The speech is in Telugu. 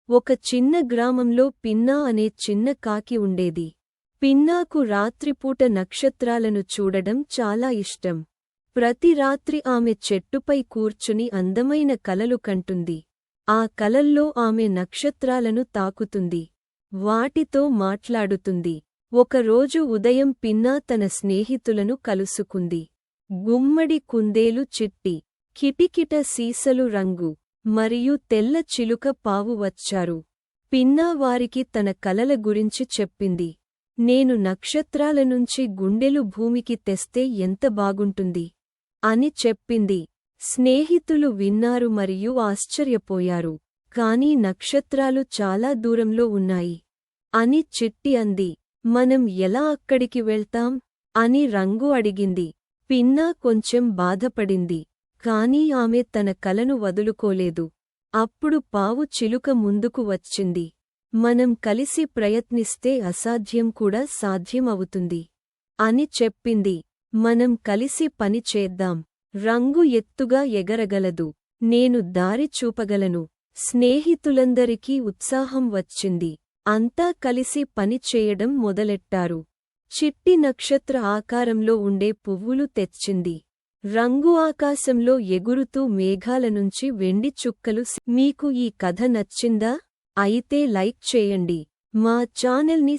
ఒక చిన్న గ్రామంలో పిన్నా అనే చిన్న కాకి ఉండేది. పిన్నాకు రాత్రిపూట నక్షత్రాలను చూడడం చాలా ఇష్టం. ప్రతి రాత్రి ఆమె చెట్టుపై కూర్చుని అందమైన కలలు కంటుంది. ఆ కలల్లో ఆమె నక్షత్రాలను తాకుతుంది. వాటితో మాట్లాడుతుంది. ఒకరోజు ఉదయం పిన్నా తన స్నేహితులను కలుసుకుంది. గుమ్మడి కుందేలు చిట్టి, కిటికిట సీసలు రంగు మరియు తెల్ల చిలుక పావు వచ్చారు. పిన్నా వారికి తన కలల గురించి చెప్పింది. నేను నక్షత్రాల నుంచి గుండెలు భూమికి తెస్తే ఎంత బాగుంటుంది అని చెప్పింది. స్నేహితులు విన్నారు మరియు ఆశ్చర్యపోయారు. కానీ నక్షత్రాలు చాలా దూరంలో ఉన్నాయి అని చిట్టి అంది. మనం ఎలా అక్కడికి వెళ్తాం అని రంగు అడిగింది. పిన్నా కొంచెం బాధపడింది. కానీ ఆమె తన కలను వదులుకోలేదు. అప్పుడు పావు చిలుక ముందుకు వచ్చింది. మనం కలిసి ప్రయత్నిస్తే అసాధ్యం కూడా సాధ్యం అవుతుంది అని చెప్పింది. మనం కలిసి పని చేద్దాం. రంగు ఎత్తుగా ఎగరగలదు. నేను దారి చూపగలను. స్నేహితులందరికీ ఉత్సాహం వచ్చింది. అంతా కలిసి పని చేయడం మొదలెట్టారు. చిట్టి నక్షత్ర ఆకారంలో ఉండే పువ్వులు తెచ్చింది. రంగు ఆకాశంలో ఎగురుతూ మేఘాల నుంచి వెండి చుక్కలు. మీకు ఈ కథ నచ్చిందా? అయితే లైక్ చేయండి. మా ఛానల్ని